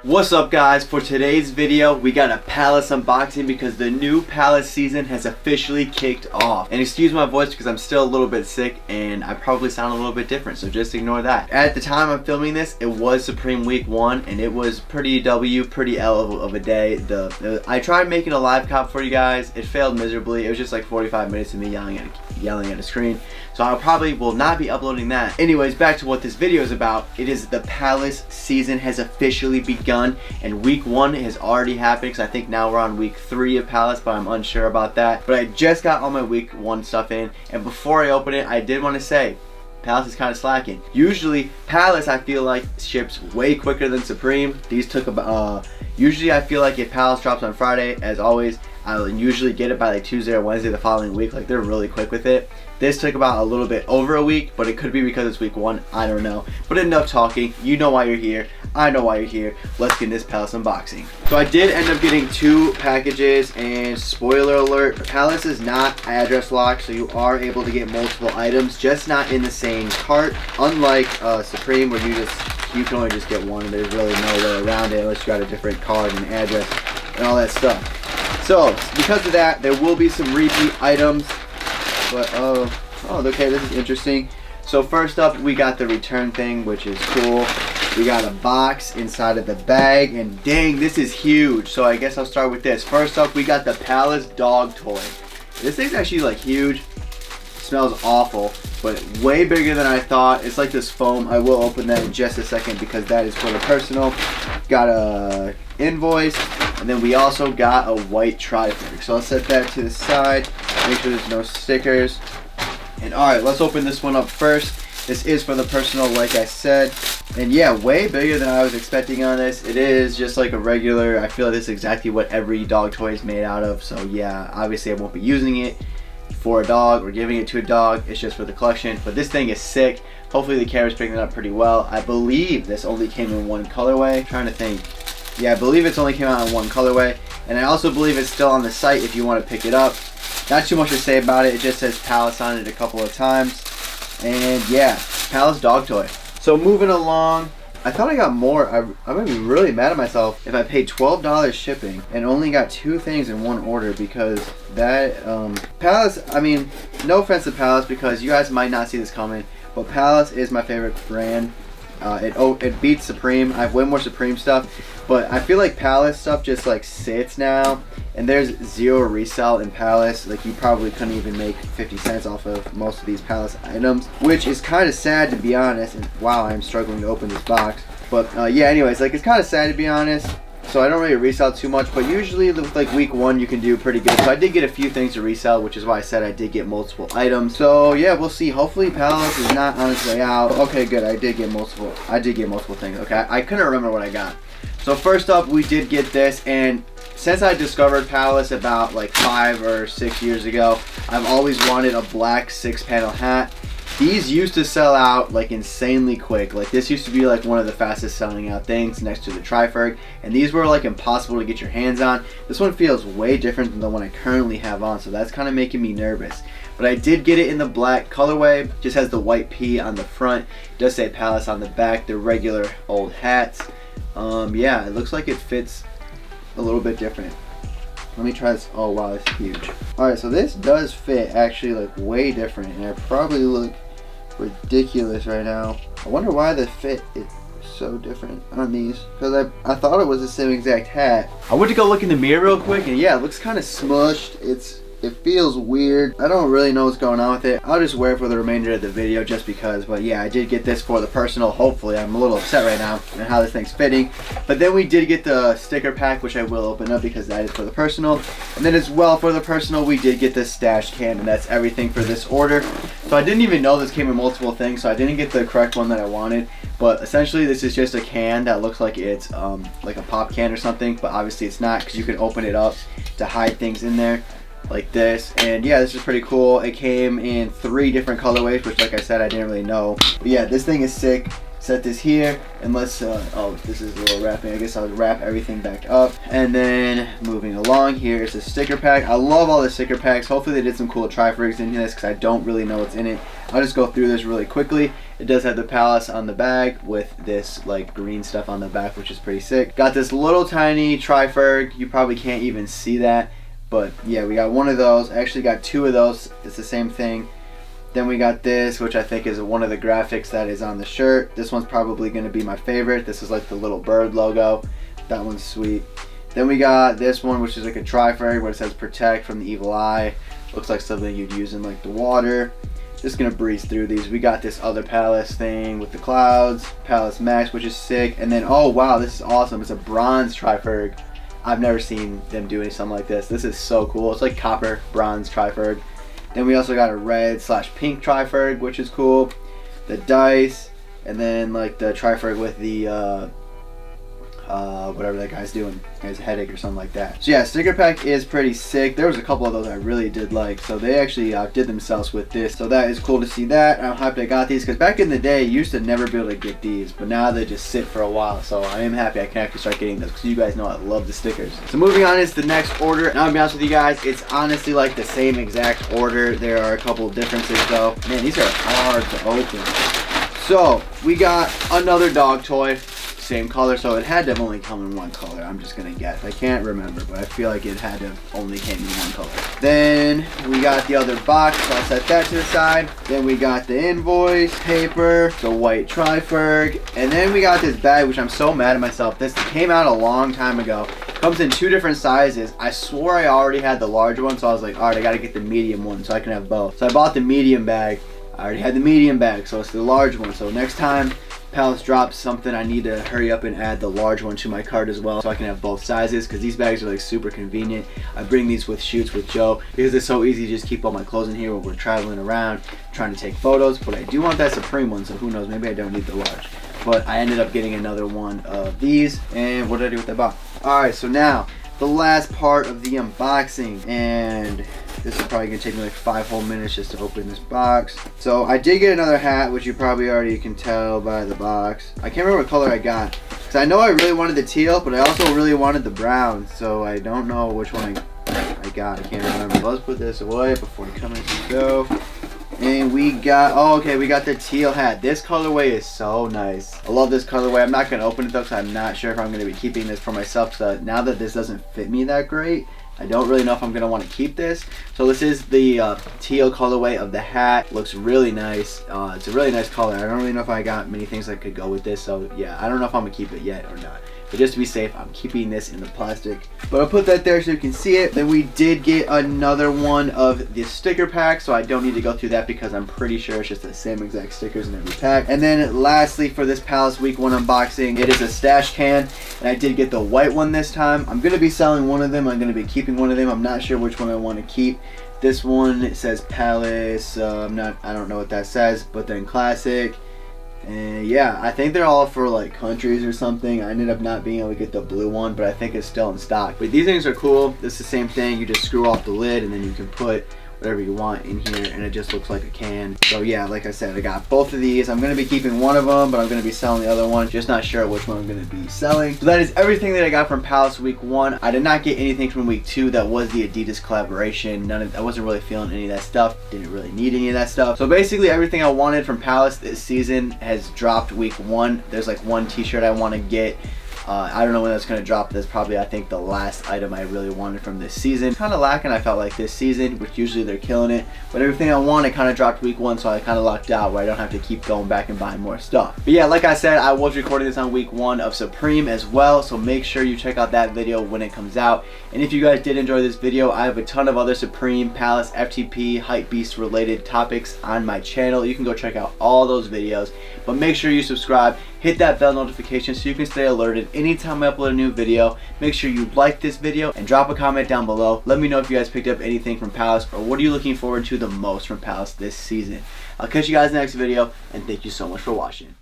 What's up guys? For today's video we got a Palace unboxing because the new Palace season has officially kicked off. And excuse my voice because I'm still a little bit sick and I probably sound a little bit different, so just ignore that. At the time I'm filming this, it was Supreme Week 1 and it was pretty pretty L of a day. I tried making a live cop for you guys. It failed miserably. It was just like 45 minutes of me yelling at a screen. So I probably will not be uploading that. Anyways, back to what this video is about. It is the Palace season has officially begun and week 1 has already happened because I think now we're on week 3 of Palace, but I'm unsure about that. But I just got all my week 1 stuff in, and before I open it, I did want to say Palace is kind of slacking. Usually Palace I feel like ships way quicker than Supreme. These took about usually I feel like if Palace drops on Friday, as always, I'll usually get it by like Tuesday or Wednesday the following week. Like they're really quick with it. This took about a little bit over a week, but it could be because it's week 1. I don't know. But enough talking. You know why you're here. I know why you're here. Let's get in this Palace unboxing. So I did end up getting 2 packages, and spoiler alert, Palace is not address locked, so you are able to get multiple items, just not in the same cart. Unlike Supreme, where you can only just get one, and there's really no way around it unless you got a different card and address and all that stuff. So because of that, there will be some repeat items. But oh, okay, this is interesting. So first up, we got the return thing, which is cool. We got a box inside of the bag, and dang, this is huge. So I guess I'll start with this. First up, we got the Palace dog toy. This thing's actually like huge. It smells awful, but way bigger than I thought. It's like this foam. I will open that in just a second because that is for the personal. Got a invoice, and then we also got a white trifig. So I'll set that to the side. Make sure there's no stickers. And alright, let's open this one up first. This is for the personal, like I said. And yeah, way bigger than I was expecting on this. It is just like a regular, I feel like this is exactly what every dog toy is made out of. So yeah, obviously I won't be using it for a dog or giving it to a dog. It's just for the collection. But this thing is sick. Hopefully the camera's picking it up pretty well. I believe this only came in 1 colorway. I'm trying to think. Yeah, I believe it's only came out in 1 colorway. And I also believe it's still on the site if you want to pick it up. Not too much to say about it. It just says Palace on it a couple of times. And yeah, Palace dog toy. So moving along, I thought I got more. I'm gonna be really mad at myself if I paid $12 shipping and only got 2 things in 1 order, because that Palace, I mean, no offense to Palace because you guys might not see this coming, but Palace is my favorite brand. It beats Supreme. I have way more Supreme stuff, but I feel like Palace stuff just like sits now, and there's 0 resell in Palace. Like you probably couldn't even make 50 cents off of most of these Palace items, which is kind of sad to be honest. And wow, I'm struggling to open this box. But yeah, anyways, like it's kind of sad to be honest. So I don't really resell too much, but usually with like week 1 you can do pretty good. So I did get a few things to resell, which is why I said I did get multiple items. So yeah, we'll see. Hopefully Palace is not on its way out. Okay, good. I did get multiple things. Okay, I couldn't remember what I got. So first up, we did get this, and since I discovered Palace about like 5 or 6 years ago, I've always wanted a black 6-panel hat. These used to sell out like insanely quick. Like this used to be like one of the fastest selling out things next to the Triferg, and these were like impossible to get your hands on. This one feels way different than the one I currently have on, so that's kind of making me nervous. But I did get it in the black colorway. Just has the white P on the front. It does say Palace on the back. They're regular old hats. Yeah, it looks like it fits a little bit different. Let me try this. Oh wow, it's huge. Alright, so this does fit actually like way different, and I probably look ridiculous right now. I wonder why the fit is so different on these, because I thought it was the same exact hat. I went to go look in the mirror real quick, and yeah, it looks kind of smushed. It feels weird. I don't really know what's going on with it. I'll just wear it for the remainder of the video just because. But yeah, I did get this for the personal. Hopefully, I'm a little upset right now on how this thing's fitting. But then we did get the sticker pack, which I will open up because that is for the personal. And then as well for the personal, we did get this stash can, and that's everything for this order. So I didn't even know this came in multiple things, so I didn't get the correct one that I wanted. But essentially, this is just a can that looks like it's like a pop can or something. But obviously, it's not, because you can open it up to hide things in there, like this. And yeah, this is pretty cool. It came in 3 different colorways, which like I said, I didn't really know. But yeah, this thing is sick. set this here, and let's, oh, this is a little wrapping. I guess I'll wrap everything back up. And then moving along, here is a sticker pack. I love all the sticker packs. Hopefully they did some cool tri-frigs in this because I don't really know what's in it. I'll just go through this really quickly. It does have the Palace on the bag with this like green stuff on the back, which is pretty sick. Got this little tiny tri-frig. You probably can't even see that, but yeah, we got one of those. I actually got two of those. It's the same thing. Then we got this, which I think is one of the graphics that is on the shirt. This one's probably going to be my favorite. This is like the little bird logo. That one's sweet. Then we got this one, which is like a tri-frig where it says protect from the evil eye. Looks like something you'd use in like the water. Just gonna breeze through these. We got this other Palace thing with the clouds, Palace Max, which is sick. And then, oh wow, this is awesome. It's a bronze tri-frig. I've never seen them do something like this. This is so cool. It's like copper bronze tri-frig. Then we also got a red/pink tri-frig, which is cool. The dice, and then like the tri-frig with the whatever that guy's doing. Guy's a headache or something like that. So yeah, sticker pack is pretty sick. There was a couple of those I really did like. So they actually outdid themselves with this. So that is cool to see that. I'm hyped I got these because back in the day, you used to never be able to get these, but now they just sit for a while. So I am happy I can actually start getting those because you guys know I love the stickers. So moving on is the next order. Now I'll be honest with you guys, it's honestly like the same exact order. There are a couple of differences though. Man, these are hard to open. So we got another dog toy. Same color, so it had to have only come in one color. I'm just gonna guess. I can't remember, but I feel like it had to have only came in one color. Then we got the other box, so I'll set that to the side. Then we got the invoice, paper, the white tri-frig, and then we got this bag, which I'm so mad at myself. This came out a long time ago. Comes in two different sizes. I swore I already had the large one, so I was like, all right, I gotta get the medium one so I can have both. So I bought the medium bag. I already had the medium bag, so it's the large one. So next time Palace drops something, I need to hurry up and add the large one to my cart as well so I can have both sizes because these bags are like super convenient. I bring these with shoots with Joe because it's so easy to just keep all my clothes in here when we're traveling around trying to take photos. But I do want that Supreme one, so who knows, maybe I don't need the large. But I ended up getting another one of these. And what did I do with that box? Alright, so now the last part of the unboxing, and this is probably gonna take me like 5 whole minutes just to open this box. So I did get another hat, which you probably already can tell by the box. I can't remember what color I got because I know I really wanted the teal, but I also really wanted the brown, so I don't know which one I got. I can't remember. Let's put this away before we come in and go. And we got, oh okay, we got the teal hat. This colorway is so nice. I love this colorway. I'm not gonna open it though because I'm not sure if I'm gonna be keeping this for myself. So now that this doesn't fit me that great, I don't really know if I'm gonna want to keep this. So this is the teal colorway of the hat. Looks really nice. It's a really nice color. I don't really know if I got many things that could go with this. So yeah, I don't know if I'm gonna keep it yet or not. But just to be safe, I'm keeping this in the plastic. But I'll put that there so you can see it. Then we did get another one of the sticker pack, so I don't need to go through that because I'm pretty sure it's just the same exact stickers in every pack. And then lastly, for this Palace Week 1 unboxing, it is a stash can. And I did get the white one this time. I'm gonna be selling one of them. I'm gonna be keeping one of them. I'm not sure which one I want to keep. This one, it says Palace. I don't know what that says, but then classic. And yeah, I think they're all for like countries or something. I ended up not being able to get the blue one, but I think it's still in stock. But these things are cool. It's the same thing. You just screw off the lid and then you can put whatever you want in here and it just looks like a can. So yeah, like I said, I got both of these. I'm going to be keeping one of them, but I'm going to be selling the other one. Just not sure which one I'm going to be selling. So that is everything that I got from Palace Week 1. I did not get anything from Week 2 that was the Adidas collaboration. I wasn't really feeling any of that stuff. Didn't really need any of that stuff. So basically everything I wanted from Palace this season has dropped Week 1. There's like one t-shirt I want to get. I don't know when that's going to drop. That's probably, I think, the last item I really wanted from this season. Kind of lacking, I felt like, this season, which usually they're killing it. But everything I wanted kind of dropped Week 1, so I kind of lucked out where I don't have to keep going back and buying more stuff. But yeah, like I said, I was recording this on Week 1 of Supreme as well, so make sure you check out that video when it comes out. And if you guys did enjoy this video, I have a ton of other Supreme, Palace, FTP, Hypebeast related topics on my channel. You can go check out all those videos. But make sure you subscribe. Hit that bell notification so you can stay alerted anytime I upload a new video. Make sure you like this video and drop a comment down below. Let me know if you guys picked up anything from Palace or what are you looking forward to the most from Palace this season. I'll catch you guys in the next video and thank you so much for watching.